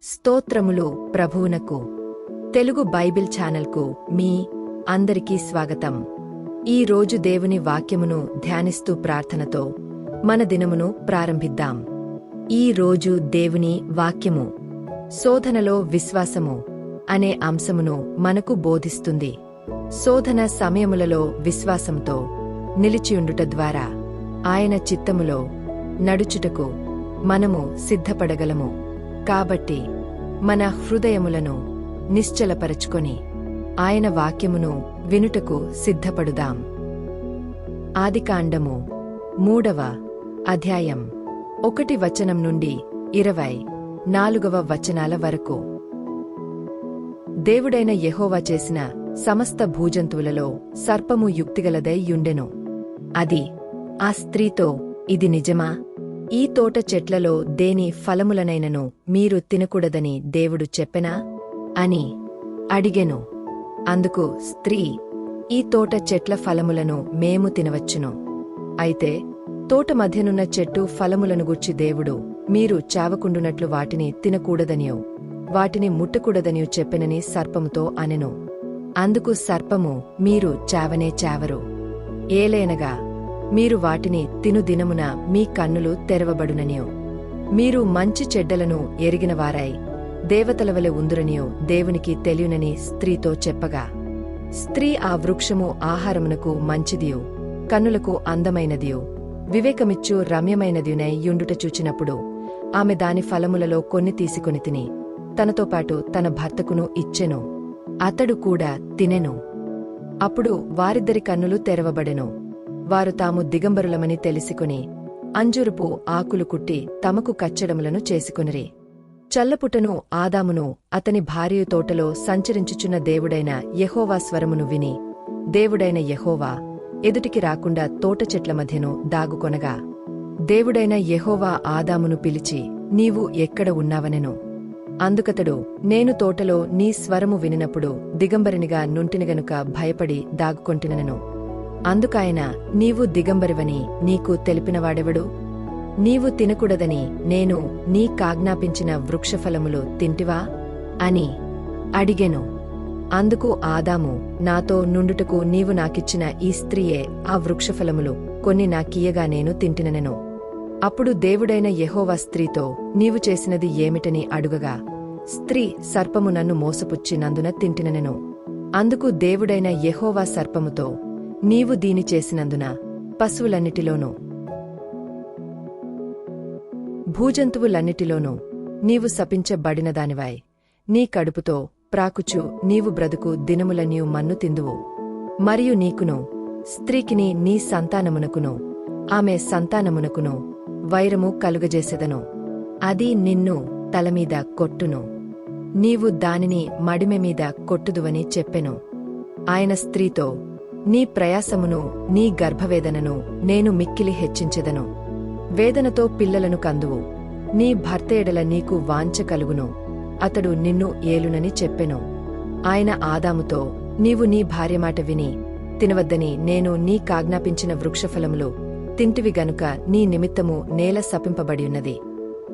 స్తోత్రములు ప్రభువునకు. తెలుగు బైబిల్ ఛానల్కు మీ అందరికీ స్వాగతం. ఈ రోజు దేవుని వాక్యమును ధ్యానిస్తూ ప్రార్థనతో మన దినమును ప్రారంభిద్దాం. ఈ రోజు దేవుని వాక్యము శోధనలో విశ్వాసము అనే అంశమును మనకు బోధిస్తుంది. శోధన సమయములలో విశ్వాసంతో నిలిచియుండుట ద్వారా ఆయన చిత్తములో నడుచుటకు మనము సిద్ధపడగలము. కాబట్టి మన హృదయములను నిశ్చలపరచుకొని ఆయన వాక్యమును వినుటకు సిద్ధపడుదాం. ఆదికాండము 3వ అధ్యాయం 1 వచనం నుండి 24వ వచనాల వరకు. దేవుడైన యెహోవా చేసిన సమస్త భూజంతువులలో సర్పము యుక్తిగలదై యుండెను. అది ఆ స్త్రీతో, ఇది నిజమా? ఈ తోట చెట్లలో దేని ఫలములనైనను మీరు తినకూడదని దేవుడు చెప్పెనా అని అడిగెను. అందుకు స్త్రీ, ఈ తోట చెట్ల ఫలములను మేము తినవచ్చును. అయితే తోట మధ్యనున్న చెట్టు ఫలములను గూర్చి దేవుడు మీరు చావకుండునట్లు వాటిని తినకూడదనియో వాటిని ముట్టకూడదనియో చెప్పెనని సర్పముతో అనెను. అందుకు సర్పము, మీరు చావనే చావరు. ఏలైనగా మీరు వాటిని తిను దినమున మీ కన్నులు తెరవబడుననియో మీరు మంచి చెడ్డలను ఎరిగినవారై దేవతలవలె ఉందురనియో దేవునికి తెలియునని స్త్రీతో చెప్పగా, స్త్రీ ఆ వృక్షము ఆహారమునకు మంచిదియు కన్నులకు అందమైనదియు వివేకమిచ్చు రమ్యమైనదియునై యుండుట చూచినప్పుడు ఆమె దాని ఫలములలో కొన్ని తీసుకొని తిని తనతోపాటు తన భర్తకును ఇచ్చెను. అతడు కూడా తినెను. అప్పుడు వారిద్దరి కన్నులు తెరవబడెను. వారు తాము దిగంబరులమని తెలిసికొని అంజూరపు ఆకులు కుట్టి తమకు కచ్చడములను చేసుకొనిరి. చల్లపుటను ఆదామును అతని భార్యయు తోటలో సంచరించుచున్న దేవుడైన యెహోవా స్వరమును విని దేవుడైన యెహోవా ఎదుటికి రాకుండా తోట చెట్ల మధ్యను దాగుకొనగా, దేవుడైన యెహోవా ఆదామును పిలిచి, నీవు ఎక్కడ ఉన్నావనెను. అందుకతడు, నేను తోటలో నీ స్వరము వినినప్పుడు దిగంబరినిగా నుంటిని గనుక భయపడి దాగుకొంటినెను. అందుకాయన, నీవు దిగంబరివని నీకు తెలిపినవాడెవడు? నీవు తినకూడదని నేను నీ కాజ్ఞాపించిన వృక్షఫలములు తింటివా అని అడిగెను. అందుకు ఆదాము, నాతో నుండుటకు నీవు నాకిచ్చిన ఈ స్త్రీయే ఆ వృక్షఫలములు కొన్ని నాకియ్యగా నేను తింటిననెను. అప్పుడు దేవుడైన యెహోవా స్త్రీతో, నీవు చేసినది ఏమిటని అడుగగా, స్త్రీ, సర్పము నన్ను మోసపుచ్చినందున తింటిననెను. అందుకు దేవుడైన యెహోవా సర్పముతో, నీవు దీని చేసినందున పశువులన్నిటిలోనూ భూజంతువులన్నిటిలోనూ నీవు శపించబడినదానివై నీ కడుపుతో ప్రాకుచు నీవు బ్రతుకు దినములనియు మన్ను తిందువు. మరియు నీకును స్త్రీకిని నీ సంతానమునకును ఆమె సంతానమునకును వైరము కలుగజేసెదను. అది నిన్ను తలమీద కొట్టును, నీవు దానిని మడిమెమీద కొట్టుదువని చెప్పెను. ఆయన స్త్రీతో, నీ ప్రయాసమును నీ గర్భవేదనను నేను మిక్కిలి హెచ్చించెదను. వేదనతో పిల్లలను కందువు. నీ భర్త ఎడల నీకు వాంఛ కలుగును, అతడు నిన్ను ఏలునని చెప్పెను. ఆయన ఆదాముతో, నీవు నీ భార్యమాట విని తినవద్దని నేను నీ కాజ్ఞాపించిన వృక్షఫలములు తింటివి గనుక నీ నిమిత్తము నేల శపింపబడియున్నది.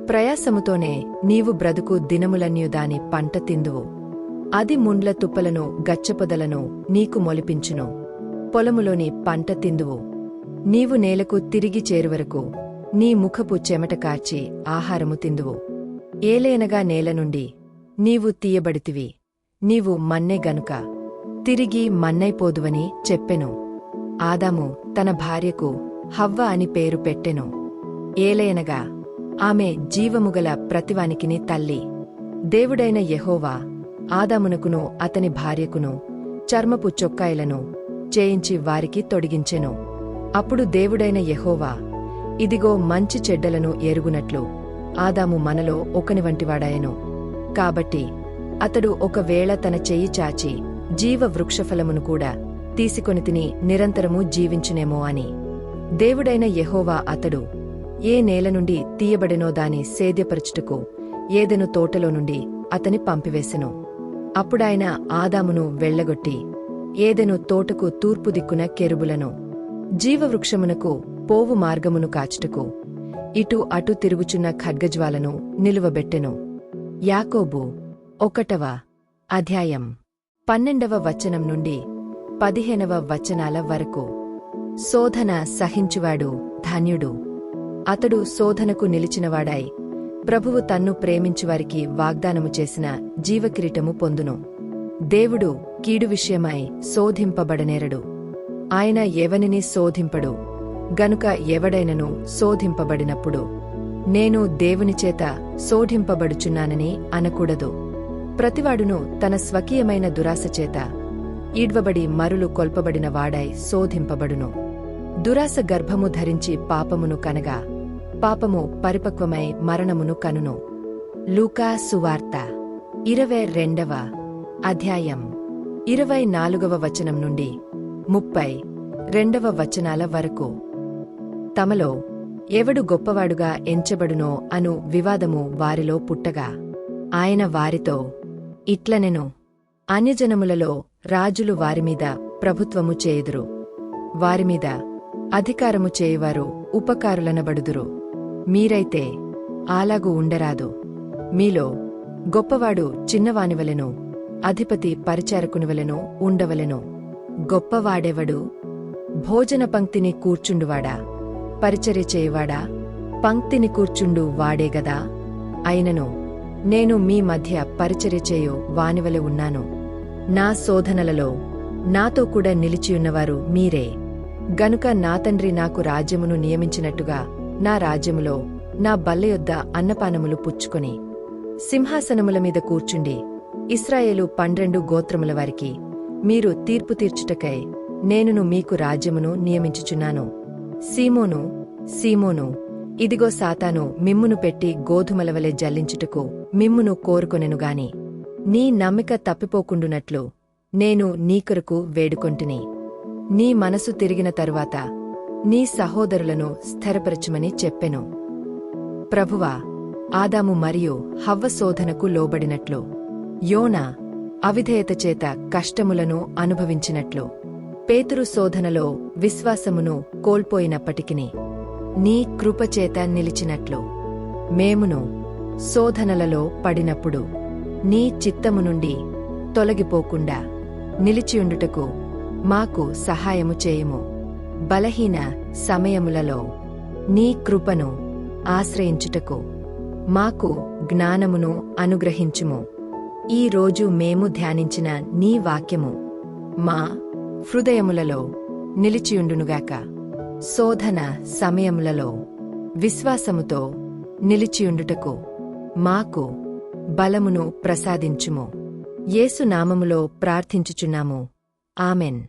ప్రయాసముతోనే నీవు బ్రతుకు దినములన్యు దాని పంట తిందువు. అది ముండ్ల తుప్పలను గచ్చపొదలను నీకు మొలిపించును. పొలములోని పంట తిందువు. నీవు నేలకు తిరిగి చేరువరకు నీ ముఖపు చెమట కార్చి ఆహారము తిందువు. ఏలేనగా నేల నుండి నీవు తీయబడితివి, నీవు మన్నే గనుక తిరిగి మన్నైపోదువని చెప్పెను. ఆదాము తన భార్యకు హవ్వ అని పేరు పెట్టెను. ఏలయనగా ఆమె జీవముగల ప్రతివానికిని తల్లి. దేవుడైన యెహోవా ఆదామునకును అతని భార్యకును చర్మపు చొక్కాయలను చేయించి వారికి తొడిగించెను. అప్పుడు దేవుడైన యెహోవా, ఇదిగో మంచి చెడ్డలను ఎరుగునట్లు ఆదాము మనలో ఒకని వంటివాడాయెను. కాబట్టి అతడు ఒకవేళ తన చెయ్యి చాచి జీవ వృక్షఫలమును కూడా తీసుకొని తిని నిరంతరము జీవించునేమో అని. దేవుడైన యెహోవా అతడు ఏ నేల నుండి తీయబడెనో దాని సేద్యపరచుటకు ఏదెను తోటలో నుండి అతని పంపివేసెను. అప్పుడాయన ఆదామును వెళ్లగొట్టి ఏదెను తోటకు తూర్పు దిక్కున కెరుబులను జీవవృక్షమునకు పోవు మార్గమును కాచుటకు ఇటు అటు తిరుగుచున్న ఖడ్గజ్వాలను నిలువబెట్టెను. యాకోబు 1వ అధ్యాయం 12వ వచనం నుండి 15వ వచనాల వరకు. శోధన సహించువాడు ధన్యుడు. అతడు శోధనకు నిలిచినవాడై ప్రభువు తన్ను ప్రేమించువారికి వాగ్దానము చేసిన జీవకిరీటము పొందును. దేవుడు కీడు విషయమై శోధింపబడనేరడు. ఆయన ఎవనిని శోధింపడు. గనుక ఎవడైనను శోధింపబడినప్పుడు నేను దేవునిచేత శోధింపబడుచున్నానని అనకూడదు. ప్రతివాడును తన స్వకీయమైన దురాశచేత ఈడ్వబడి మరులు కొల్పబడిన వాడై శోధింపబడును. దురాశ గర్భము ధరించి పాపమును కనగా పాపము పరిపక్వమై మరణమును కనును. లూకా సువార్త 22వ అధ్యాయం 24వ వచనం నుండి 32వ వచనాల వరకు. తమలో ఎవడు గొప్పవాడుగా ఎంచబడునో అను వివాదము వారిలో పుట్టగా ఆయన వారితో ఇట్లనెను, అన్యజనములలో రాజులు వారిమీద ప్రభుత్వము చేయుదురు. వారిమీద అధికారము చేయువారు ఉపకారులనబడుదురు. మీరైతే అలాగు ఉండరాదు. మీలో గొప్పవాడు చిన్నవానివలెను, అధిపతి పరిచారకునివలెను ఉండవలెను. గొప్పవాడెవడు? భోజన పంక్తిని కూర్చుండువాడా, పరిచర్య చేయువాడా? పంక్తిని కూర్చుండు వాడేగదా. అయినను నేను మీ మధ్య పరిచర్య చేయు వానివలె ఉన్నాను. నా శోధనలలో నాతో కూడా నిలిచియున్నవారు మీరే. గనుక నా తండ్రి నాకు రాజ్యమును నియమించినట్టుగా నా రాజ్యములో నా బల్లయొద్ద అన్నపానములు పుచ్చుకొని సింహాసనముల మీద కూర్చుండి ఇశ్రాయేలు 12 గోత్రముల వారికి మీరు తీర్పు తీర్చుటకై నేనును మీకు రాజ్యమును నియమించుచున్నాను. సీమోను, సీమోను, ఇదిగో సాతాను మిమ్మును పెట్టి గోధుమలవలె జల్లించుటకు మిమ్మును కోరుకొనెనుగాని నీ నమ్మిక తప్పిపోకుండునట్లు నేను నీకొరకు వేడుకొంటిని. నీ మనసు తిరిగిన తరువాత నీ సహోదరులను స్థిరపరచుమని చెప్పెను. ప్రభువా, ఆదాము మరియు హవ్వ శోధనకు లోబడినట్లు యోనా అవిధేయతచేత కష్టములను అనుభవించినట్లు పేతురు శోధనలో విశ్వాసమును కోల్పోయినప్పటికిని నీ కృపచేత నిలిచినట్లు మేమును శోధనలలో పడినప్పుడు నీ చిత్తము నుండి తొలగిపోకుండా నిలిచియుండుటకు మాకు సహాయము చేయుము. బలహీన సమయములలో నీ కృపను ఆశ్రయించుటకు మాకు జ్ఞానమును అనుగ్రహించుము. ఈ రోజు మేము ధ్యానించిన నీ వాక్యము మా హృదయములలో నిలిచియుండునుగాక. శోధన సమయములలో విశ్వాసముతో నిలిచియుండుటకు మాకు బలమును ప్రసాదించుము. యేసు నామములో ప్రార్థించుచున్నాము. ఆమెన్.